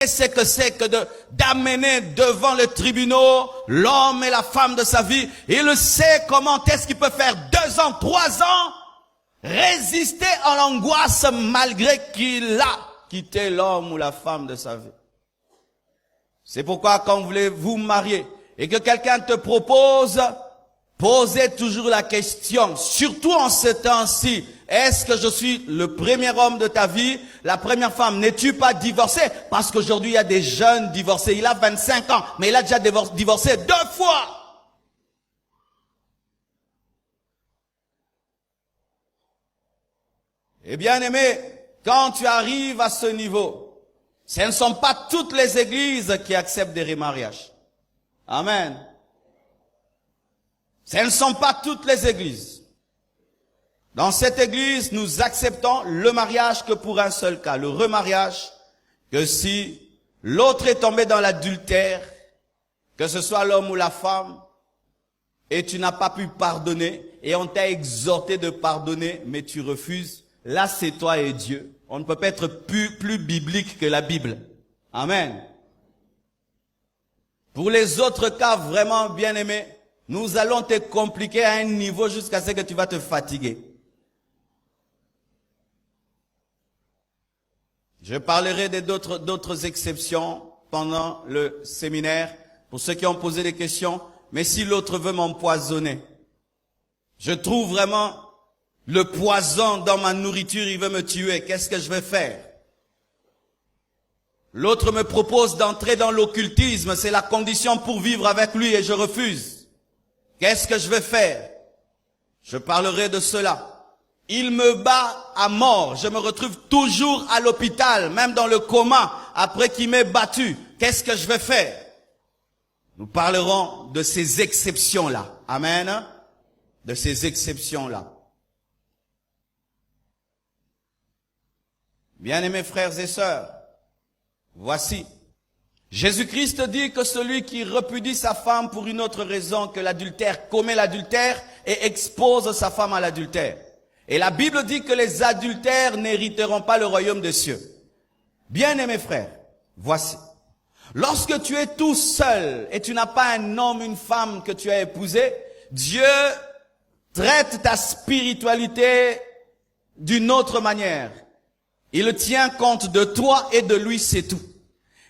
ce que c'est que d'amener devant le tribunal l'homme et la femme de sa vie. Il sait comment est-ce qu'il peut faire 2 ans, 3 ans, résister à l'angoisse malgré qu'il a quitté l'homme ou la femme de sa vie. C'est pourquoi quand vous voulez vous marier et que quelqu'un te propose, posez toujours la question, surtout en ce temps-ci, est-ce que je suis le premier homme de ta vie, la première femme? N'es-tu pas divorcé? Parce qu'aujourd'hui, il y a des jeunes divorcés. Il a 25 ans, mais il a déjà divorcé 2 fois. Et bien aimé, quand tu arrives à ce niveau, ce ne sont pas toutes les églises qui acceptent des remariages. Amen. Ce ne sont pas toutes les églises. Dans cette église, nous acceptons le mariage que pour un seul cas, le remariage, que si l'autre est tombé dans l'adultère, que ce soit l'homme ou la femme, et tu n'as pas pu pardonner, et on t'a exhorté de pardonner, mais tu refuses, là c'est toi et Dieu. On ne peut pas être plus biblique que la Bible. Amen. Pour les autres cas vraiment bien-aimés, nous allons te compliquer à un niveau jusqu'à ce que tu vas te fatiguer. Je parlerai d'autres exceptions pendant le séminaire pour ceux qui ont posé des questions. Mais si l'autre veut m'empoisonner, je trouve vraiment le poison dans ma nourriture, il veut me tuer. Qu'est-ce que je vais faire? L'autre me propose d'entrer dans l'occultisme. C'est la condition pour vivre avec lui et je refuse. Qu'est-ce que je vais faire? Je parlerai de cela. Il me bat à mort. Je me retrouve toujours à l'hôpital, même dans le coma, après qu'il m'ait battu. Qu'est-ce que je vais faire? Nous parlerons de ces exceptions-là. Amen. De ces exceptions-là. Bien-aimés frères et sœurs, voici. Jésus-Christ dit que celui qui repudie sa femme pour une autre raison que l'adultère commet l'adultère et expose sa femme à l'adultère. Et la Bible dit que les adultères n'hériteront pas le royaume des cieux. Bien-aimés frères, voici. Lorsque tu es tout seul et tu n'as pas un homme, une femme que tu as épousé, Dieu traite ta spiritualité d'une autre manière. Il tient compte de toi et de lui, c'est tout.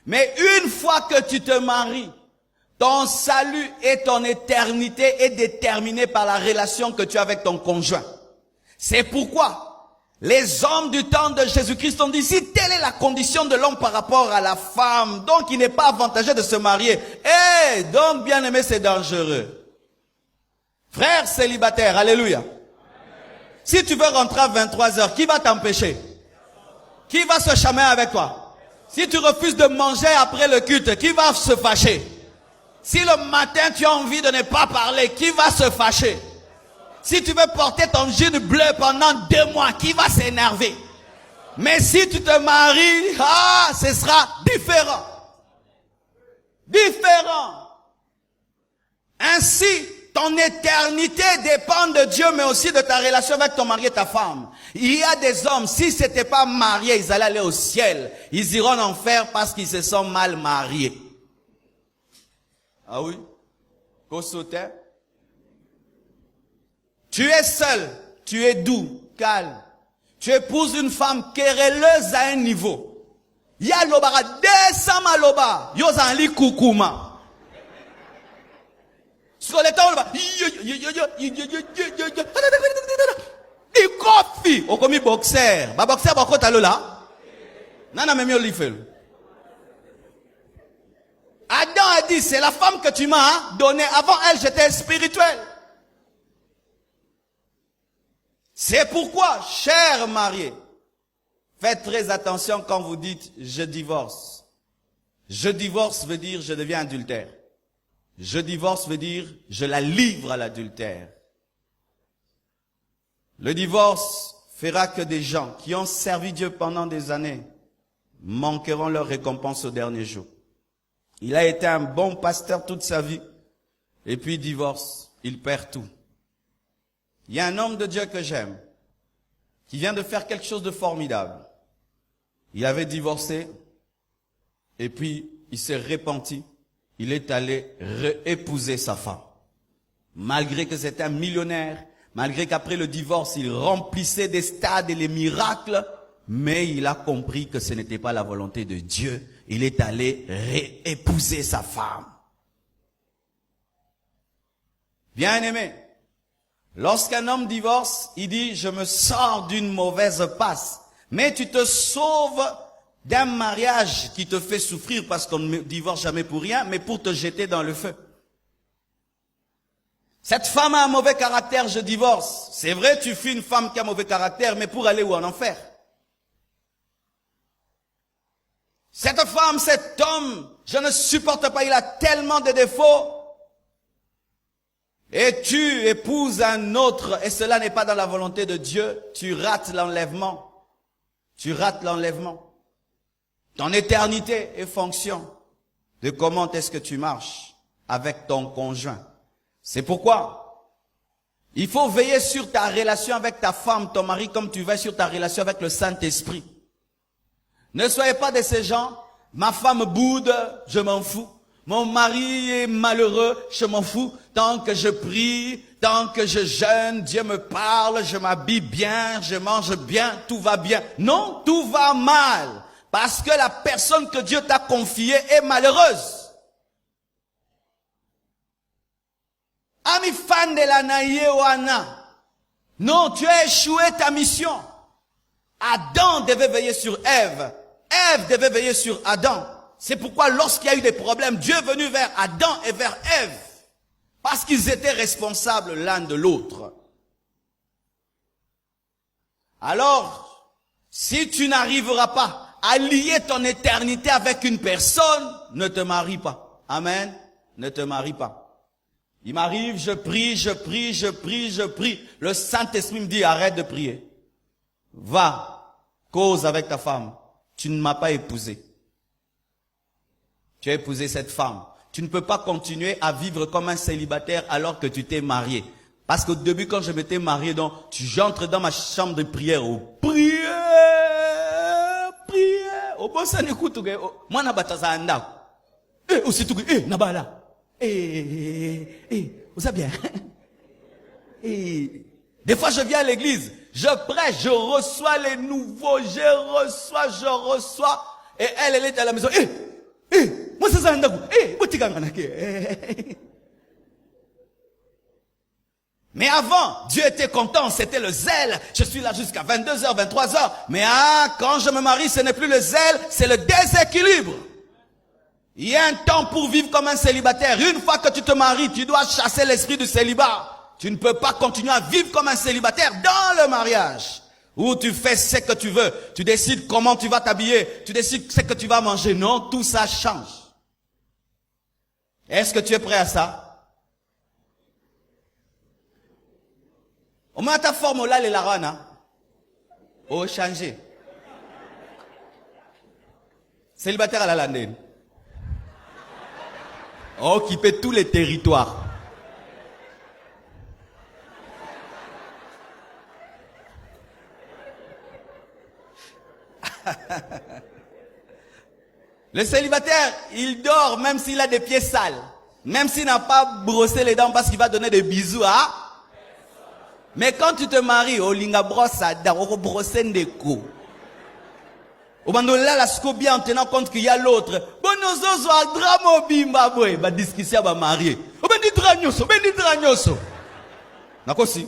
Mais une fois que tu te maries, ton salut et ton éternité est déterminé par la relation que tu as avec ton conjoint. C'est pourquoi les hommes du temps de Jésus-Christ ont dit, si telle est la condition de l'homme par rapport à la femme, donc il n'est pas avantageux de se marier. Donc bien aimé, c'est dangereux. Frère célibataire, alléluia. Si tu veux rentrer à 23h, qui va t'empêcher? Qui va se chamer avec toi? Si tu refuses de manger après le culte, qui va se fâcher? Si le matin tu as envie de ne pas parler, qui va se fâcher? Si tu veux porter ton jean bleu pendant 2 mois, qui va s'énerver? Mais si tu te maries, ce sera différent. Différent. Ainsi, ton éternité dépend de Dieu, mais aussi de ta relation avec ton mari et ta femme. Il y a des hommes, si c'était pas mariés, ils allaient aller au ciel. Ils iront en enfer parce qu'ils se sont mal mariés. Ah oui? Qu'au sautait? Tu es seul, tu es doux, calme. Tu épouses une femme querelleuse à un niveau. Ya lobara desama loba, yozanli kukuma. Sur le temps loba, ikofi, okomi boxer. Ba boxer bako talola. Nana memi olifel. Adam a dit, c'est la femme que tu m'as donnée. Avant elle, j'étais spirituel. C'est pourquoi, chers mariés, faites très attention quand vous dites « je divorce ». Je divorce veut dire « je deviens adultère ». Je divorce veut dire « je la livre à l'adultère ». Le divorce fera que des gens qui ont servi Dieu pendant des années manqueront leur récompense au dernier jour. Il a été un bon pasteur toute sa vie et puis divorce, il perd tout. Il y a un homme de Dieu que j'aime, qui vient de faire quelque chose de formidable. Il avait divorcé, Et puis, il s'est repenti. Il est allé réépouser sa femme. Malgré que c'était un millionnaire, malgré qu'après le divorce, il remplissait des stades et les miracles, mais il a compris que ce n'était pas la volonté de Dieu. Il est allé réépouser sa femme. Bien-aimé, lorsqu'un homme divorce, il dit « je me sors d'une mauvaise passe ». Mais tu te sauves d'un mariage qui te fait souffrir parce qu'on ne divorce jamais pour rien, mais pour te jeter dans le feu. Cette femme a un mauvais caractère, je divorce. C'est vrai, tu fuis une femme qui a un mauvais caractère, mais pour aller où? En enfer. Cette femme, cet homme, je ne supporte pas, il a tellement de défauts. Et tu épouses un autre, et cela n'est pas dans la volonté de Dieu, tu rates l'enlèvement. Tu rates l'enlèvement. Ton éternité est fonction de comment est-ce que tu marches avec ton conjoint. C'est pourquoi il faut veiller sur ta relation avec ta femme, ton mari, comme tu veilles sur ta relation avec le Saint-Esprit. Ne soyez pas de ces gens, ma femme boude, je m'en fous. Mon mari est malheureux, je m'en fous. Tant que je prie, tant que je jeûne, Dieu me parle, je m'habille bien, je mange bien, tout va bien. Non, tout va mal. Parce que la personne que Dieu t'a confiée est malheureuse. Ami fan de la naïewana. Non, tu as échoué ta mission. Adam devait veiller sur Ève. Ève devait veiller sur Adam. C'est pourquoi lorsqu'il y a eu des problèmes, Dieu est venu vers Adam et vers Ève. Parce qu'ils étaient responsables l'un de l'autre. Alors, si tu n'arriveras pas à lier ton éternité avec une personne, ne te marie pas. Amen. Ne te marie pas. Il m'arrive, je prie, je prie, je prie, je prie. Le Saint-Esprit me dit, arrête de prier. Va, cause avec ta femme. Tu ne m'as pas épousé. Tu as épousé cette femme. Tu ne peux pas continuer à vivre comme un célibataire alors que tu t'es marié. Parce qu'au début, quand je m'étais marié, donc, j'entre dans ma chambre de prière, prière, prière. Au bon ça n'écoute, moi, n'a pas ça anda. Aussi tout, nabala. Vous savez bien. Des fois, je viens à l'église, je prêche, je reçois les nouveaux, je reçois. Et elle est à la maison. Moi, c'est ça, mais avant, Dieu était content, c'était le zèle. Je suis là jusqu'à 22h, 23h. Mais quand je me marie, ce n'est plus le zèle, c'est le déséquilibre. Il y a un temps pour vivre comme un célibataire. Une fois que tu te maries, tu dois chasser l'esprit du célibat. Tu ne peux pas continuer à vivre comme un célibataire dans le mariage. Où tu fais ce que tu veux. Tu décides comment tu vas t'habiller. Tu décides ce que tu vas manger. Non, tout ça change. Est-ce que tu es prêt à ça? Au moins ta forme là, les larana. Oh, changer. Célibataire à la landine. Occuper tous les territoires. Le célibataire, il dort même s'il a des pieds sales. Même s'il n'a pas brossé les dents parce qu'il va donner des bisous à... Mais quand tu te maries, au linga brosse à dents, au brosser des coups. Au moment là, la scobie en tenant compte qu'il y a l'autre. Bon, nous sommes à drame bimba boy, ba discussion ba marié. Au ben dit dragnoso. Nako si.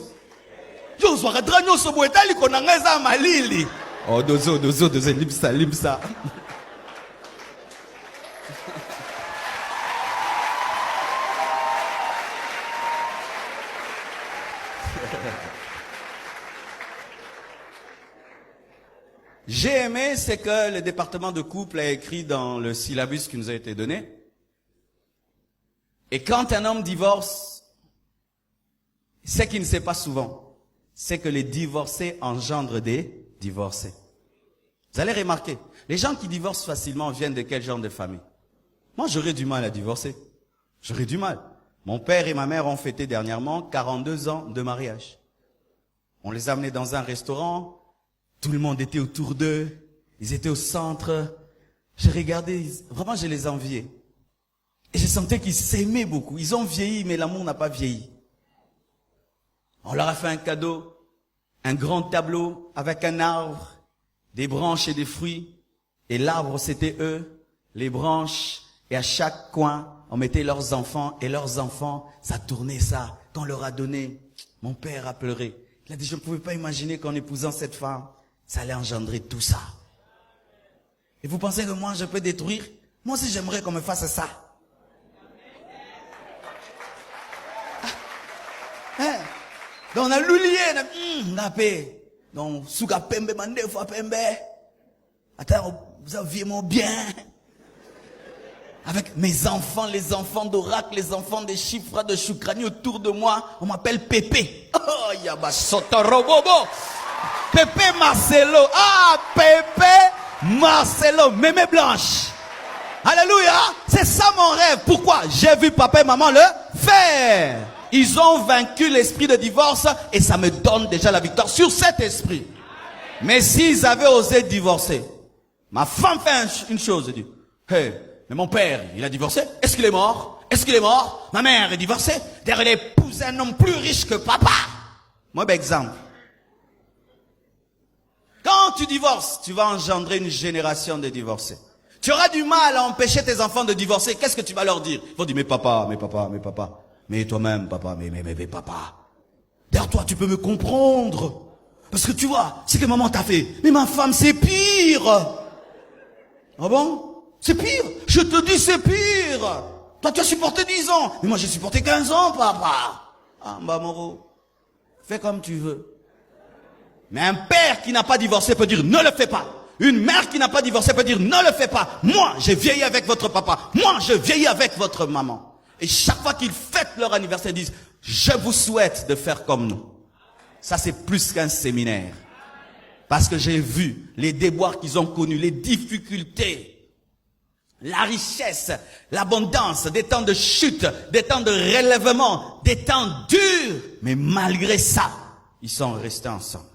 Yo so ka dragnoso boy tali kona ngeza malili. Oh dozo limsa. J'ai aimé ce que le département de couple a écrit dans le syllabus qui nous a été donné. Et quand un homme divorce, ce qui ne sait pas souvent, c'est que les divorcés engendrent des divorcés. Vous allez remarquer, les gens qui divorcent facilement viennent de quel genre de famille? Moi, j'aurais du mal à divorcer. J'aurais du mal. Mon père et ma mère ont fêté dernièrement 42 ans de mariage. On les a amenés dans un restaurant. Tout le monde était autour d'eux. Ils étaient au centre. J'ai regardé, vraiment je les enviais. Et je sentais qu'ils s'aimaient beaucoup. Ils ont vieilli, mais l'amour n'a pas vieilli. On leur a fait un cadeau, un grand tableau avec un arbre, des branches et des fruits. Et l'arbre, c'était eux, les branches. Et à chaque coin, on mettait leurs enfants. Et leurs enfants, ça tournait ça. Quand on leur a donné, mon père a pleuré. Il a dit, je ne pouvais pas imaginer qu'en épousant cette femme, ça allait engendrer tout ça. Et vous pensez que moi, je peux détruire? Moi aussi, j'aimerais qu'on me fasse ça. Hein? Donc, on a l'oublié, on a paix. Donc, souka pembe, mande fois pembe. Attends, vous avez mon bien. Avec mes enfants, les enfants d'oracle, les enfants des chiffres de Choukrani autour de moi, on m'appelle Pépé. Oh, yaba sotorobobo. Pépé Marcelo. Ah, Pépé Marcelo. Mémé Blanche. Alléluia. C'est ça mon rêve. Pourquoi? J'ai vu papa et maman le faire. Ils ont vaincu l'esprit de divorce et ça me donne déjà la victoire sur cet esprit. Mais s'ils avaient osé divorcer, ma femme fait une chose, elle dit, hey, mais mon père, il a divorcé. Est-ce qu'il est mort? Est-ce qu'il est mort? Ma mère est divorcée. D'ailleurs, elle épouse un homme plus riche que papa. Moi, ben, exemple. Quand tu divorces, tu vas engendrer une génération de divorcés. Tu auras du mal à empêcher tes enfants de divorcer. Qu'est-ce que tu vas leur dire? Ils vont dire, mais papa, mais papa, mais papa. Mais toi-même, papa, mais papa. D'ailleurs, toi, tu peux me comprendre. Parce que tu vois, c'est que maman t'a fait. Mais ma femme, c'est pire. Ah bon? C'est pire. Je te dis, c'est pire. Toi, tu as supporté 10 ans. Mais moi, j'ai supporté 15 ans, papa. Ah, bah, Moro. Fais comme tu veux. Mais un père qui n'a pas divorcé peut dire, ne le fais pas. Une mère qui n'a pas divorcé peut dire, ne le fais pas. Moi, j'ai vieilli avec votre papa. Moi, je vieillis avec votre maman. Et chaque fois qu'ils fêtent leur anniversaire, ils disent, je vous souhaite de faire comme nous. Ça, c'est plus qu'un séminaire. Parce que j'ai vu les déboires qu'ils ont connus, les difficultés, la richesse, l'abondance, des temps de chute, des temps de relèvement, des temps durs. Mais malgré ça, ils sont restés ensemble.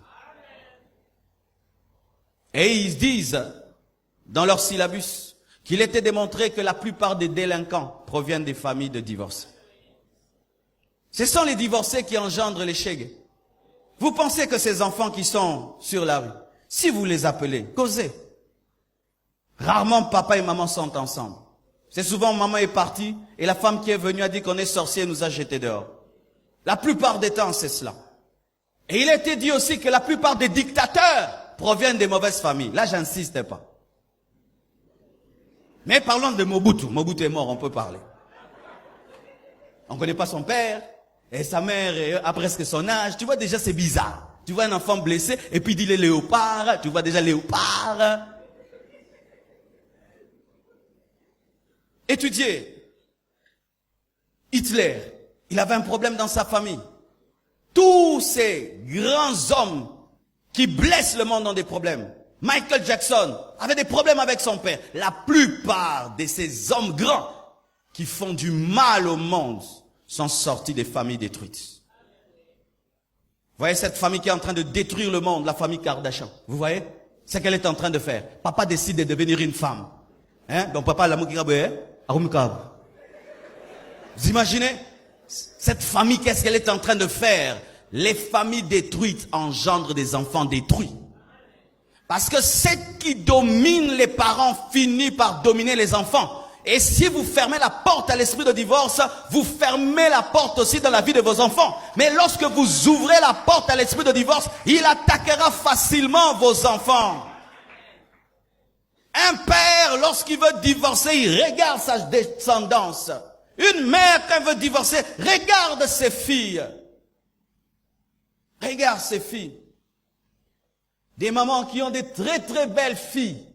Et ils disent, dans leur syllabus, qu'il était démontré que la plupart des délinquants proviennent des familles de divorcés. Ce sont les divorcés qui engendrent les chégues. Vous pensez que ces enfants qui sont sur la rue, si vous les appelez, causez. Rarement papa et maman sont ensemble. C'est souvent maman est partie et la femme qui est venue a dit qu'on est sorcier et nous a jetés dehors. La plupart des temps, c'est cela. Et il a été dit aussi que la plupart des dictateurs proviennent des mauvaises familles. Là, j'insiste pas. Mais parlons de Mobutu. Mobutu est mort, on peut parler. On ne connaît pas son père, et sa mère a presque son âge. Tu vois déjà, c'est bizarre. Tu vois un enfant blessé, et puis il dit les léopards. Tu vois déjà léopard. Étudiez. Hitler, il avait un problème dans sa famille. Tous ces grands hommes qui blessent le monde ont des problèmes. Michael Jackson avait des problèmes avec son père. La plupart de ces hommes grands qui font du mal au monde sont sortis des familles détruites. Vous voyez cette famille qui est en train de détruire le monde, la famille Kardashian. Vous voyez? C'est ce qu'elle est en train de faire. Papa décide de devenir une femme. Hein? Donc papa l'amour qui vous imaginez? Cette famille, qu'est-ce qu'elle est en train de faire? Les familles détruites engendrent des enfants détruits. Parce que ce qui domine les parents finit par dominer les enfants. Et si vous fermez la porte à l'esprit de divorce, vous fermez la porte aussi dans la vie de vos enfants. Mais lorsque vous ouvrez la porte à l'esprit de divorce, il attaquera facilement vos enfants. Un père, lorsqu'il veut divorcer, il regarde sa descendance. Une mère, quand elle veut divorcer, regarde ses filles. Regarde ses filles. Des mamans qui ont des très très belles filles,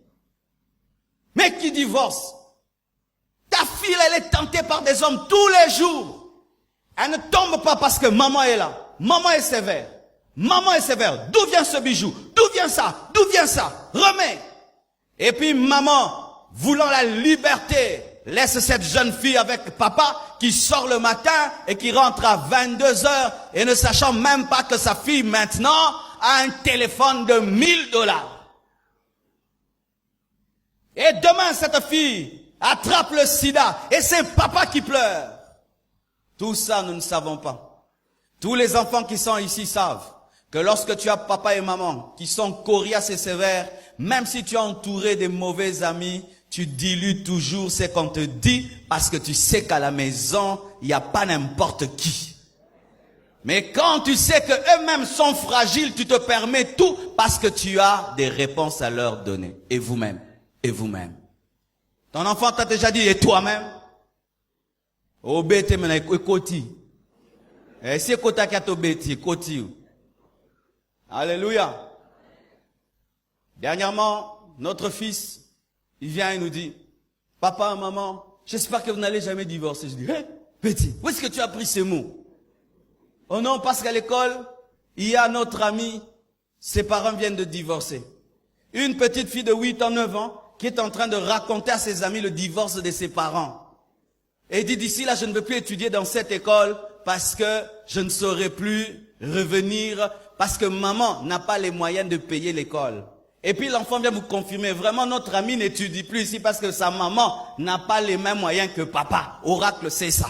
mais qui divorcent. Ta fille, elle est tentée par des hommes tous les jours. Elle ne tombe pas parce que maman est là. Maman est sévère. Maman est sévère. D'où vient ce bijou? D'où vient ça? D'où vient ça? Remets. Et puis maman, voulant la liberté, laisse cette jeune fille avec papa qui sort le matin et qui rentre à 22 heures et ne sachant même pas que sa fille maintenant a un téléphone de $1000. Et demain, cette fille attrape le sida et c'est papa qui pleure. Tout ça, nous ne savons pas. Tous les enfants qui sont ici savent que lorsque tu as papa et maman qui sont coriaces et sévères, même si tu es entouré de mauvais amis, tu dilues toujours ce qu'on te dit parce que tu sais qu'à la maison, il n'y a pas n'importe qui. Mais quand tu sais que eux-mêmes sont fragiles, tu te permets tout parce que tu as des réponses à leur donner. Et vous-même. Et vous-même. Ton enfant t'a déjà dit, et toi-même? Obété mena ekoti. Et si kota kato beti, koti. Alléluia. Dernièrement, notre fils, il vient et nous dit, papa, maman, j'espère que vous n'allez jamais divorcer. Je dis, hé, petit, où est-ce que tu as appris ces mots? Oh non, parce qu'à l'école, il y a notre ami, ses parents viennent de divorcer. Une petite fille de 8 ans, 9 ans, qui est en train de raconter à ses amis le divorce de ses parents. Et il dit, d'ici là, je ne veux plus étudier dans cette école parce que je ne saurais plus revenir, parce que maman n'a pas les moyens de payer l'école. Et puis l'enfant vient vous confirmer, vraiment notre ami n'étudie plus ici parce que sa maman n'a pas les mêmes moyens que papa. Oracle, c'est ça.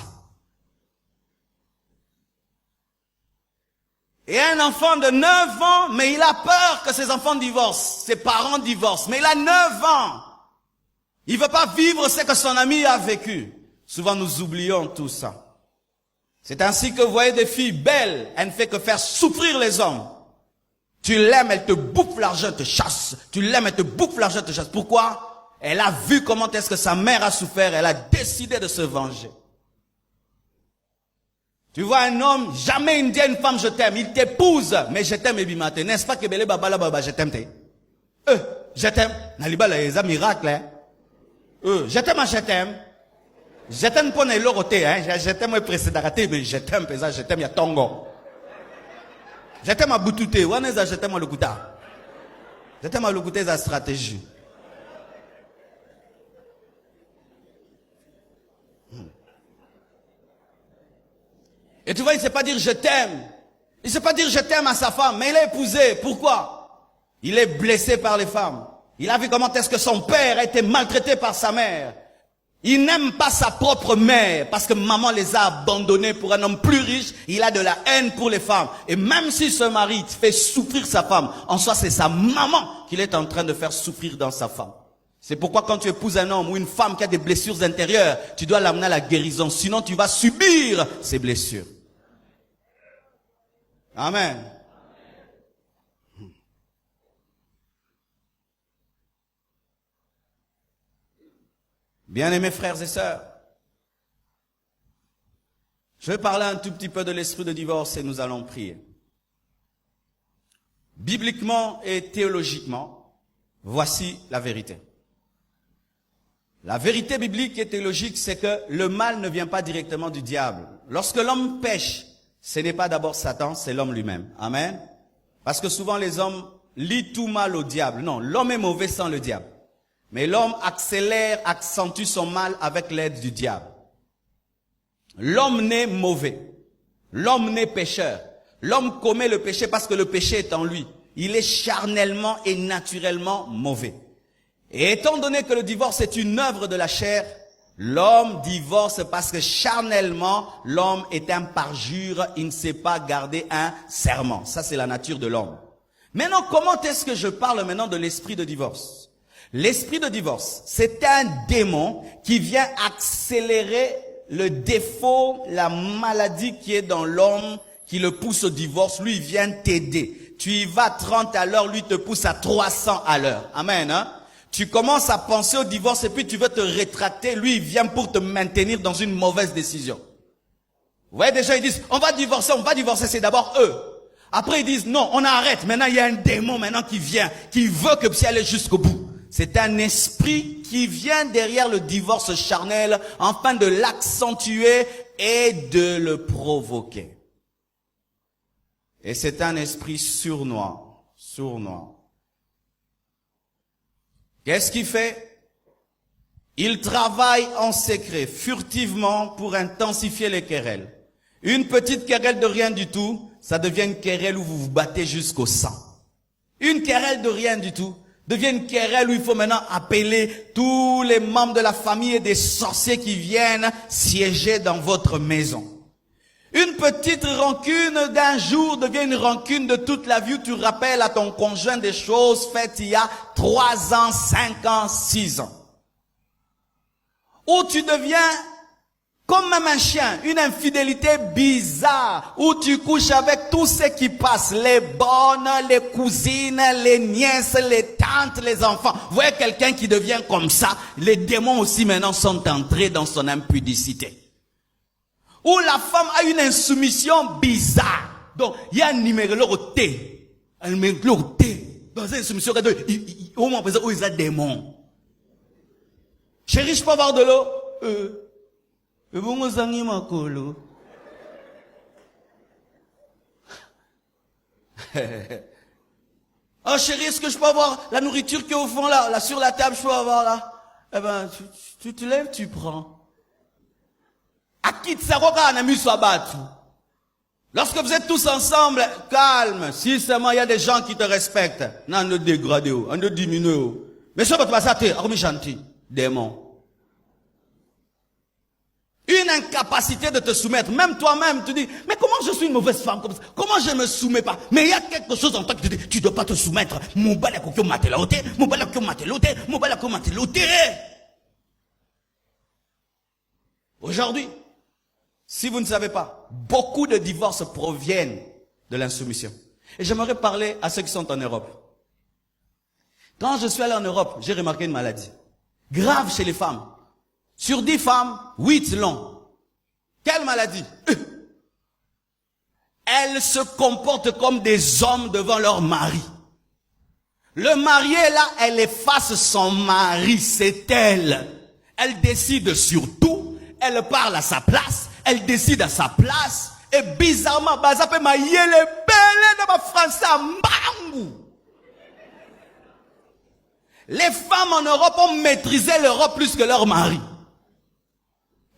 Et un enfant de 9 ans, mais il a peur que ses enfants divorcent, ses parents divorcent, mais il a 9 ans. Il veut pas vivre ce que son ami a vécu. Souvent nous oublions tout ça. C'est ainsi que vous voyez des filles belles, elles ne font que faire souffrir les hommes. Tu l'aimes, elle te bouffe l'argent, te chasse. Tu l'aimes, elle te bouffe l'argent, te chasse. Pourquoi? Elle a vu comment est-ce que sa mère a souffert, elle a décidé de se venger. Tu vois un homme, jamais il ne dit à une femme je t'aime, il t'épouse, mais je t'aime ebimate. N'est-ce pas que Bele Baba la Baba je t'aime? Je t'aime. Naliba la eza miracle hein. Je t'aime, je t'aime. Je t'aime pour ne l'oroté hein, je t'aime précédent mais je t'aime pesa, je t'aime ya tongo. Je t'aime à boutouté, waneza je t'aime à l'okuta. Je t'aime à l'okuta sa stratégie. Et tu vois, il ne sait pas dire je t'aime. Il ne sait pas dire je t'aime à sa femme, mais il est épousé. Pourquoi? Il est blessé par les femmes. Il a vu comment est-ce que son père a été maltraité par sa mère. Il n'aime pas sa propre mère parce que maman les a abandonnés pour un homme plus riche. Il a de la haine pour les femmes. Et même si ce mari fait souffrir sa femme, en soi c'est sa maman qu'il est en train de faire souffrir dans sa femme. C'est pourquoi quand tu épouses un homme ou une femme qui a des blessures intérieures, tu dois l'amener à la guérison. Sinon tu vas subir ces blessures. Amen. Bien-aimés frères et sœurs, je vais parler un tout petit peu de l'esprit de divorce et nous allons prier. Bibliquement et théologiquement, voici la vérité. La vérité biblique et théologique, c'est que le mal ne vient pas directement du diable. Lorsque l'homme pêche, ce n'est pas d'abord Satan, c'est l'homme lui-même. Amen. Parce que souvent les hommes lient tout mal au diable. Non, l'homme est mauvais sans le diable. Mais l'homme accélère, accentue son mal avec l'aide du diable. L'homme naît mauvais. L'homme naît pécheur. L'homme commet le péché parce que le péché est en lui. Il est charnellement et naturellement mauvais. Et étant donné que le divorce est une œuvre de la chair, l'homme divorce parce que charnellement, l'homme est un parjure, il ne sait pas garder un serment. Ça, c'est la nature de l'homme. Maintenant, comment est-ce que je parle maintenant de l'esprit de divorce? L'esprit de divorce, c'est un démon qui vient accélérer le défaut, la maladie qui est dans l'homme, qui le pousse au divorce. Lui, il vient t'aider. Tu y vas 30 à l'heure, lui te pousse à 300 à l'heure. Amen, hein? Tu commences à penser au divorce et puis tu veux te rétracter. Lui, il vient pour te maintenir dans une mauvaise décision. Vous voyez, déjà, ils disent, on va divorcer, c'est d'abord eux. Après, ils disent, non, on arrête. Maintenant, il y a un démon maintenant qui vient, qui veut que tu ailles jusqu'au bout. C'est un esprit qui vient derrière le divorce charnel, afin de l'accentuer et de le provoquer. Et c'est un esprit sournois, sournois. Qu'est-ce qu'il fait? Il travaille en secret, furtivement, pour intensifier les querelles. Une petite querelle de rien du tout, ça devient une querelle où vous vous battez jusqu'au sang. Une querelle de rien du tout devient une querelle où il faut maintenant appeler tous les membres de la famille et des sorciers qui viennent siéger dans votre maison. Une petite rancune d'un jour devient une rancune de toute la vie où tu rappelles à ton conjoint des choses faites il y a 3 ans, 5 ans, 6 ans. Où tu deviens comme même un chien, une infidélité bizarre, où tu couches avec tous ceux qui passent, les bonnes, les cousines, les nièces, les tantes, les enfants. Vous voyez quelqu'un qui devient comme ça, les démons aussi maintenant sont entrés dans son impudicité. Où la femme a une insoumission bizarre. Donc, il y a un numéro T. Un numéro T. Dans une insoumission, au moins, où il y a des démons. Chérie, je peux avoir de l'eau? Oh chérie, est-ce que je peux avoir la nourriture qui est au fond là sur la table, je peux avoir là? Eh ben, tu te lèves, tu prends. Lorsque vous êtes tous ensemble, calme, si seulement il y a des gens qui te respectent, non, ne dégradez, ne diminuez. Mais ça va te passer, gentil, démon. Une incapacité de te soumettre. Même toi-même, tu dis, mais comment je suis une mauvaise femme comme ça? Comment je ne me soumets pas? Mais il y a quelque chose en toi qui te dit, tu ne dois pas te soumettre. Aujourd'hui, si vous ne savez pas, beaucoup de divorces proviennent de l'insoumission. Et j'aimerais parler à ceux qui sont en Europe. Quand je suis allé en Europe, j'ai remarqué une maladie grave chez les femmes. Sur 10 femmes, 8 l'ont. Quelle maladie? Elles se comportent comme des hommes devant leur mari. Le mari est là, elle efface son mari, c'est elle. Elle décide sur tout, elle parle à sa place, elle décide à sa place. Et bizarrement, les femmes en Europe ont maîtrisé l'Europe plus que leur mari.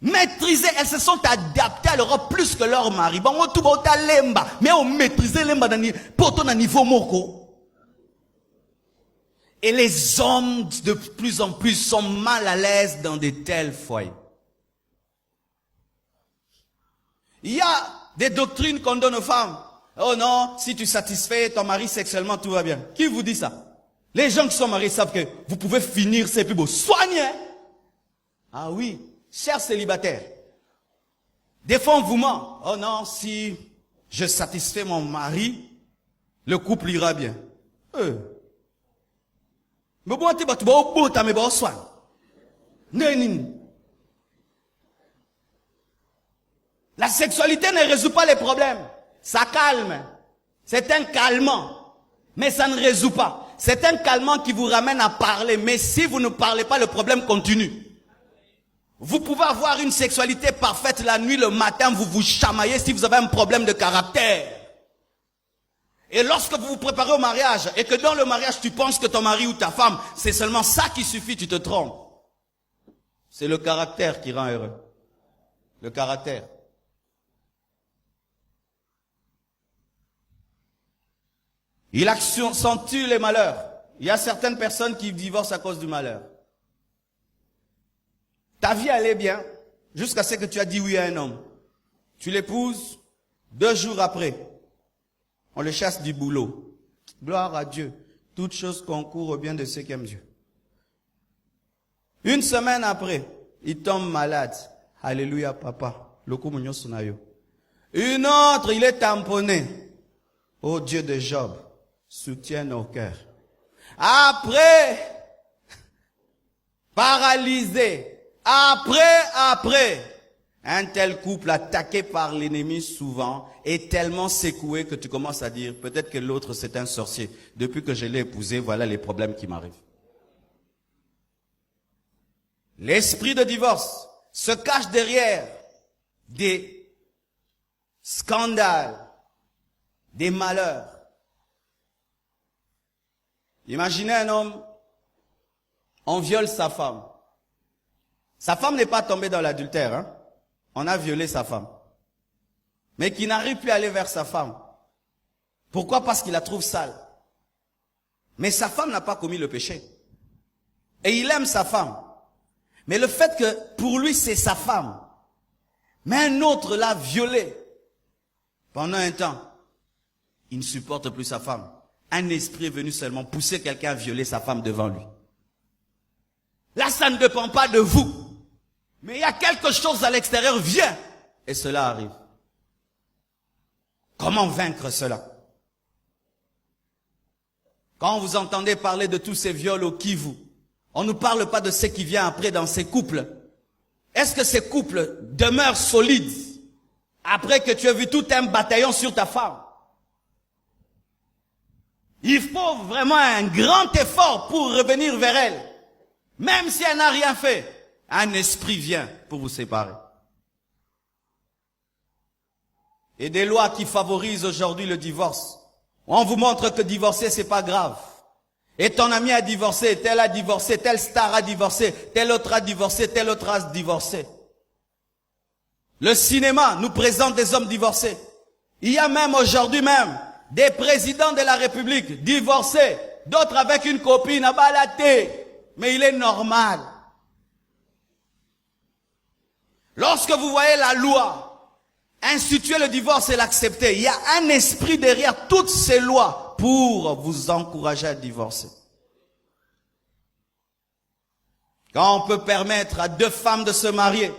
Maîtriser, elles se sont adaptées à l'Europe plus que leur mari. Bon, on tout va lemba, mais on maîtrisait lemba pour ton niveau moko. Et les hommes de plus en plus sont mal à l'aise dans de tels foyers. Il y a des doctrines qu'on donne aux femmes. Oh non, si tu satisfais ton mari sexuellement, tout va bien. Qui vous dit ça? Les gens qui sont mariés savent que vous pouvez finir, c'est plus beau. Soignez! Ah oui. Chers célibataires, des fois on vous ment. Oh non, si je satisfais mon mari, le couple ira bien. Mais bon, tu vas au bout, tu vas au soin. La sexualité ne résout pas les problèmes. Ça calme. C'est un calmant. Mais ça ne résout pas. C'est un calmant qui vous ramène à parler. Mais si vous ne parlez pas, le problème continue. Vous pouvez avoir une sexualité parfaite la nuit, le matin, vous vous chamaillez si vous avez un problème de caractère. Et lorsque vous vous préparez au mariage, et que dans le mariage, tu penses que ton mari ou ta femme, c'est seulement ça qui suffit, tu te trompes. C'est le caractère qui rend heureux. Le caractère. Il accentue les malheurs. Il y a certaines personnes qui divorcent à cause du malheur. Ta vie allait bien, jusqu'à ce que tu as dit oui à un homme. Tu l'épouses, 2 jours après, on le chasse du boulot. Gloire à Dieu. Toute chose concourt au bien de ceux qui aiment Dieu. 1 semaine après, il tombe malade. Alléluia, papa. Une autre, il est tamponné. Oh Dieu de Job, soutiens nos cœurs. Après, paralysé. Après, un tel couple attaqué par l'ennemi souvent est tellement secoué que tu commences à dire, peut-être que l'autre c'est un sorcier. Depuis que je l'ai épousé, voilà les problèmes qui m'arrivent. L'esprit de divorce se cache derrière des scandales, des malheurs. Imaginez un homme, on viole sa femme. Sa femme n'est pas tombée dans l'adultère, hein? On a violé sa femme. Mais qui n'arrive plus à aller vers sa femme. Pourquoi? Parce qu'il la trouve sale. Mais sa femme n'a pas commis le péché. Et il aime sa femme. Mais le fait que pour lui c'est sa femme, mais un autre l'a violée pendant un temps, il ne supporte plus sa femme. Un esprit est venu seulement pousser quelqu'un à violer sa femme devant lui. Là, ça ne dépend pas de vous. Mais il y a quelque chose à l'extérieur, vient. Et cela arrive. Comment vaincre cela? Quand vous entendez parler de tous ces viols au Kivu, on ne parle pas de ce qui vient après dans ces couples. Est-ce que ces couples demeurent solides après que tu aies vu tout un bataillon sur ta femme? Il faut vraiment un grand effort pour revenir vers elle. Même si elle n'a rien fait, un esprit vient pour vous séparer. Et des lois qui favorisent aujourd'hui le divorce. On vous montre que divorcer, c'est pas grave. Et ton ami a divorcé, telle star a divorcé, tel autre a divorcé, tel autre a divorcé. Le cinéma nous présente des hommes divorcés. Il y a même aujourd'hui même des présidents de la République divorcés, d'autres avec une copine à balater. Mais il est normal. Lorsque vous voyez la loi instituer le divorce et l'accepter, il y a un esprit derrière toutes ces lois pour vous encourager à divorcer. Quand on peut permettre à 2 femmes de se marier,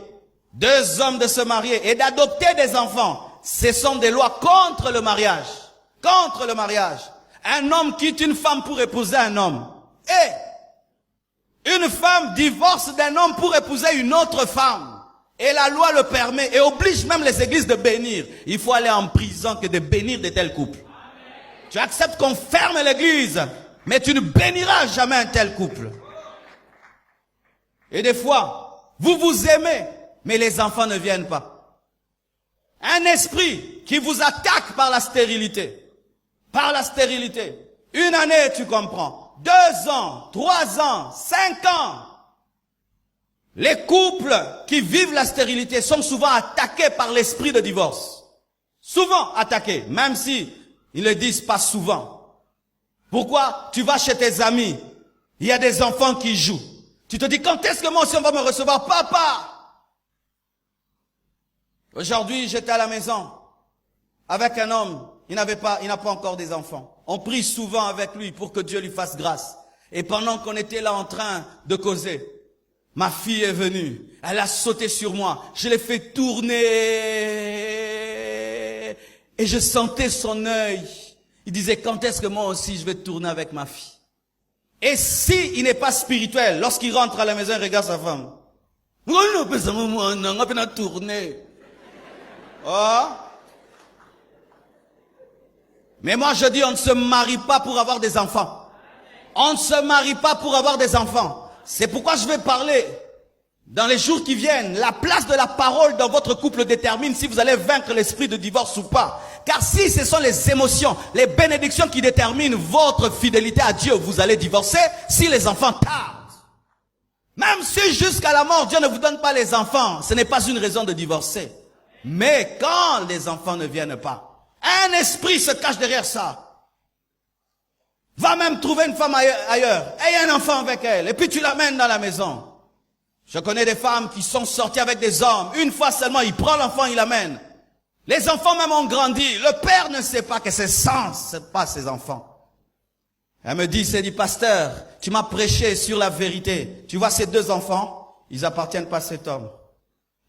2 hommes de se marier et d'adopter des enfants, ce sont des lois contre le mariage. Contre le mariage. Un homme quitte une femme pour épouser un homme. Et une femme divorce d'un homme pour épouser une autre femme. Et la loi le permet et oblige même les églises de bénir. Il faut aller en prison que de bénir de tels couples. Amen. Tu acceptes qu'on ferme l'église, mais tu ne béniras jamais un tel couple. Et des fois, vous vous aimez, mais les enfants ne viennent pas. Un esprit qui vous attaque par la stérilité. Par la stérilité. 1 année, tu comprends. 2 ans, 3 ans, 5 ans. Les couples qui vivent la stérilité sont souvent attaqués par l'esprit de divorce. Souvent attaqués, même si ils ne le disent pas souvent. Pourquoi? Tu vas chez tes amis, il y a des enfants qui jouent. Tu te dis, quand est-ce que moi aussi on va me recevoir? Papa! Aujourd'hui, j'étais à la maison avec un homme, il n'a pas encore des enfants. On prie souvent avec lui pour que Dieu lui fasse grâce. Et pendant qu'on était là en train de causer, ma fille est venue, elle a sauté sur moi, je l'ai fait tourner et je sentais son œil. Il disait, quand est-ce que moi aussi je vais tourner avec ma fille? Et si il n'est pas spirituel, lorsqu'il rentre à la maison, il regarde sa femme. On a tourné. Oh. Mais moi je dis, on ne se marie pas pour avoir des enfants. On ne se marie pas pour avoir des enfants. C'est pourquoi je vais parler dans les jours qui viennent. La place de la parole dans votre couple détermine si vous allez vaincre l'esprit de divorce ou pas. Car si ce sont les émotions, les bénédictions qui déterminent votre fidélité à Dieu, vous allez divorcer si les enfants tardent. Même si jusqu'à la mort, Dieu ne vous donne pas les enfants, ce n'est pas une raison de divorcer. Mais quand les enfants ne viennent pas, un esprit se cache derrière ça. Va même trouver une femme ailleurs, aie un enfant avec elle, et puis tu l'amènes dans la maison. Je connais des femmes qui sont sorties avec des hommes, une fois seulement, il prend l'enfant, il l'amène. Les enfants même ont grandi, le père ne sait pas que c'est pas ses enfants. Elle me dit, c'est dit, pasteur, tu m'as prêché sur la vérité. Tu vois ces 2 enfants, ils appartiennent pas à cet homme.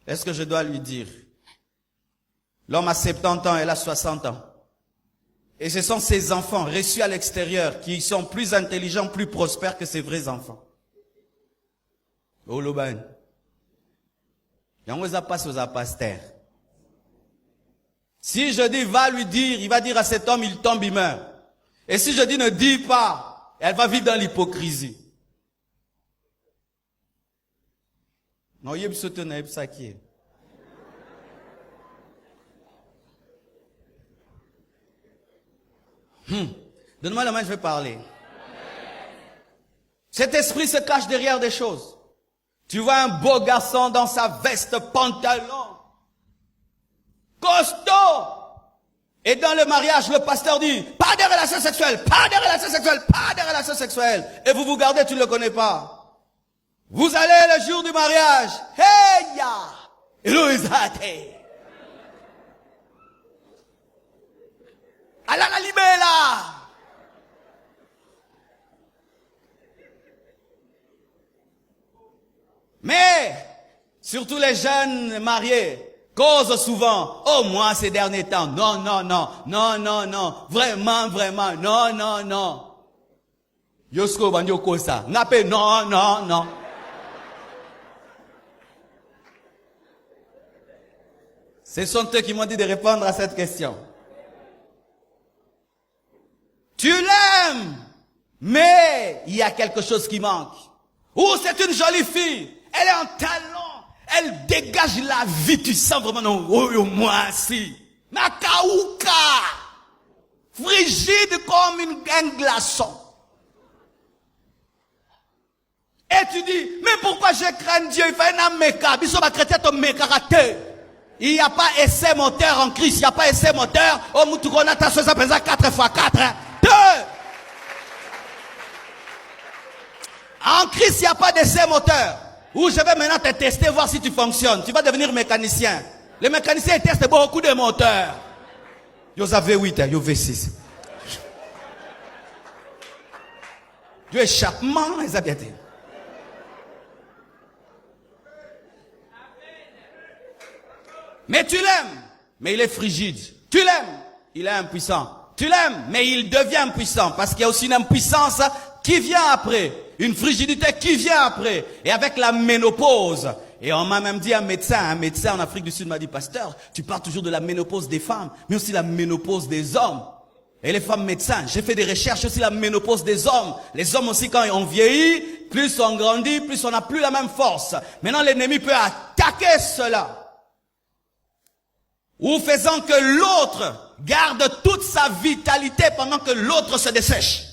Est-ce que je dois lui dire? L'homme a 70 ans, elle a 60 ans. Et ce sont ces enfants reçus à l'extérieur qui sont plus intelligents, plus prospères que ces vrais enfants. Oh, l'aubaine. Yango za passe aux pasteur. Si je dis va lui dire, il va dire à cet homme, il tombe, il meurt. Et si je dis ne dis pas, elle va vivre dans l'hypocrisie. Non, yeb sote na yeb sakié. Donne-moi la main, je vais parler. Cet esprit se cache derrière des choses. Tu vois un beau garçon dans sa veste, pantalon, costaud. Et dans le mariage, le pasteur dit, pas de relations sexuelles, pas de relations sexuelles, pas de relations sexuelles. Et vous vous gardez, tu ne le connais pas. Vous allez le jour du mariage. Hey ya! Eloïsate. Allah la libella. Mais, surtout les jeunes mariés, causent souvent, oh moi ces derniers temps, non, non, non, non, non, non, vraiment, vraiment, non, non, non. Yosko bandio kosa, nape, non, non, non. Ce sont eux qui m'ont dit de répondre à cette question. Tu l'aimes, mais il y a quelque chose qui manque. Ou c'est une jolie fille, elle est en talent, elle dégage la vie, tu sens vraiment, non, oh, moi, si. Nakaouka, frigide comme un glaçon. Et tu dis, mais pourquoi je crains Dieu? Il fait un méca, bisous ma chrétien ton méca raté. Il n'y a pas essai moteur en Christ, il n'y a pas essai moteur. Oh, moutoukona, ta chose, ça pèse 4 x 4, hein. 2. En Christ, il n'y a pas d'essai moteur. Où je vais maintenant te tester, voir si tu fonctionnes. Tu vas devenir mécanicien. Les mécaniciens testent beaucoup de moteurs. Yo V8, yo V6. Du échappement, ils ont bien dit. Mais tu l'aimes, mais il est frigide. Tu l'aimes, il est impuissant. Tu l'aimes, mais il devient impuissant. Parce qu'il y a aussi une impuissance qui vient après. Une frigidité qui vient après. Et avec la ménopause. Et on m'a même dit un médecin en Afrique du Sud m'a dit, pasteur, tu parles toujours de la ménopause des femmes, mais aussi la ménopause des hommes. Et les femmes médecins, j'ai fait des recherches aussi la ménopause des hommes. Les hommes aussi, quand on vieillit, plus on grandit, plus on n'a plus la même force. Maintenant, l'ennemi peut attaquer cela. Ou faisant que l'autre garde toute sa vitalité pendant que l'autre se dessèche.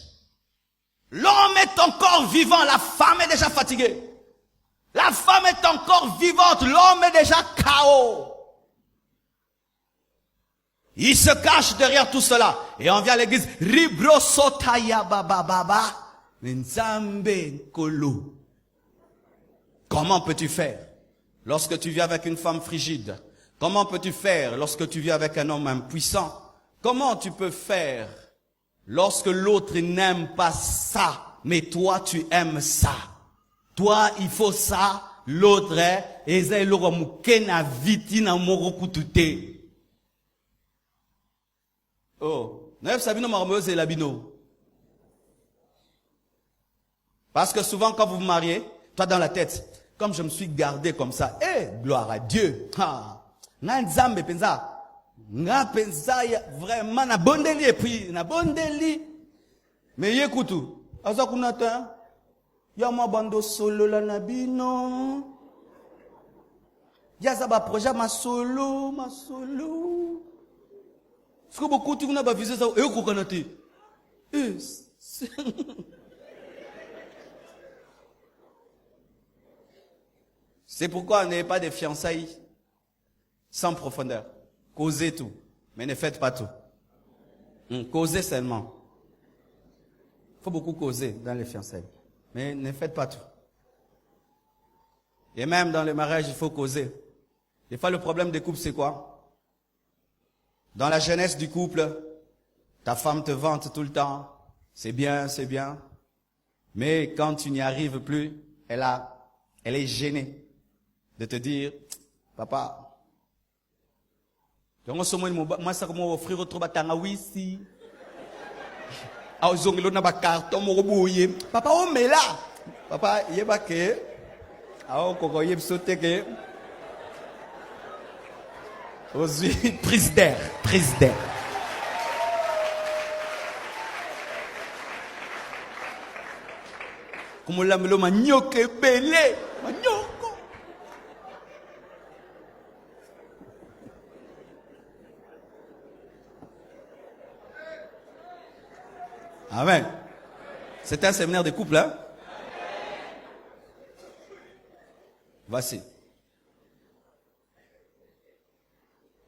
L'homme est encore vivant, la femme est déjà fatiguée. La femme est encore vivante, l'homme est déjà KO. Il se cache derrière tout cela. Et on vient à l'église. Ribro sotaya baba baba. Nzambe kolo. Comment peux-tu faire lorsque tu vis avec une femme frigide? Comment peux-tu faire lorsque tu vis avec un homme impuissant? Comment tu peux faire lorsque l'autre n'aime pas ça, mais toi tu aimes ça? Toi, il faut ça, l'autre est, oh, parce que souvent quand vous vous mariez, toi dans la tête, comme je me suis gardé comme ça, gloire à Dieu. Nzambe penza, vraiment na bondeli et puis na bondeli. Mais écoute, aza kunata, ya ma bando solo la nabino. Ya za ba projet ma solo. Parce que beaucoup tu n'as pas visé ça, et au kanate. C'est pourquoi n'ayez pas de fiançailles sans profondeur. Causez tout, mais ne faites pas tout. Causez seulement. Il faut beaucoup causer dans les fiançailles, mais ne faites pas tout. Et même dans le mariage, il faut causer. Des fois, le problème des couples, c'est quoi? Dans la jeunesse du couple, ta femme te vante tout le temps. C'est bien, c'est bien. Mais quand tu n'y arrives plus, elle est gênée de te dire, papa, moi, ça comment offrir autre batanga wisi. Ah, zongelo na ba carton mo boye. Papa, oh mais là. Papa, yeba ke. Ah, on koko yeb sauter ke. Aujourd'hui, prise d'air. Comme la melo manioke belé. Manioko. Amen. C'est un séminaire de couple, hein? Voici.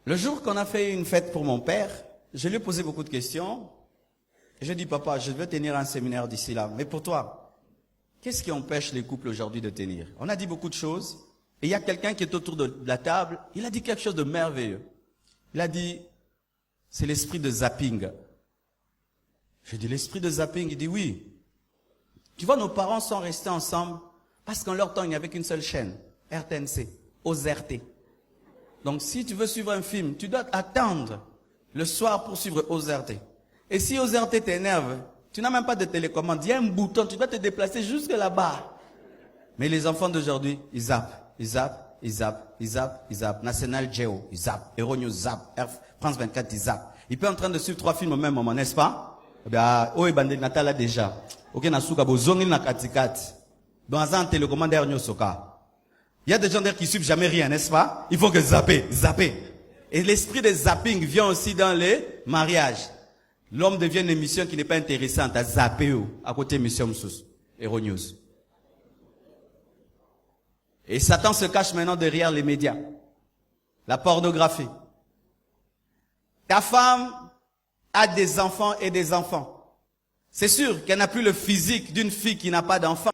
Le jour qu'on a fait une fête pour mon père, je lui ai posé beaucoup de questions. Et je dis, papa, je vais tenir un séminaire d'ici là. Mais pour toi, qu'est-ce qui empêche les couples aujourd'hui de tenir? On a dit beaucoup de choses. Et il y a quelqu'un qui est autour de la table. Il a dit quelque chose de merveilleux. Il a dit, c'est l'esprit de zapping. J'ai dit, l'esprit de zapping? Il dit, oui. Tu vois, nos parents sont restés ensemble parce qu'en leur temps, il n'y avait qu'une seule chaîne. RTNC. OZRT. Donc, si tu veux suivre un film, tu dois attendre le soir pour suivre OZRT. Et si OZRT t'énerve, tu n'as même pas de télécommande. Il y a un bouton, tu dois te déplacer jusque là-bas. Mais les enfants d'aujourd'hui, ils zappent, ils zappent, ils zappent, ils zappent, ils zappent. National Geo, ils zappent. Euronews zappent. France 24, ils zappent. Il peut être en train de suivre 3 films au même moment, n'est-ce pas? Eh bien, oh, et bandé Natal là déjà. Ok, na souka bozongi na katikati. Dans un télécommande Euronews soka. Il y a des gens qui suivent jamais rien, n'est-ce pas? Il faut que zapper, zapper. Et l'esprit de zapping vient aussi dans les mariages. L'homme devient une émission qui n'est pas intéressante à zapper à côté émission Moussous, Euronews. Et Satan se cache maintenant derrière les médias. La pornographie. Ta femme a des enfants et des enfants. C'est sûr qu'elle n'a plus le physique d'une fille qui n'a pas d'enfant.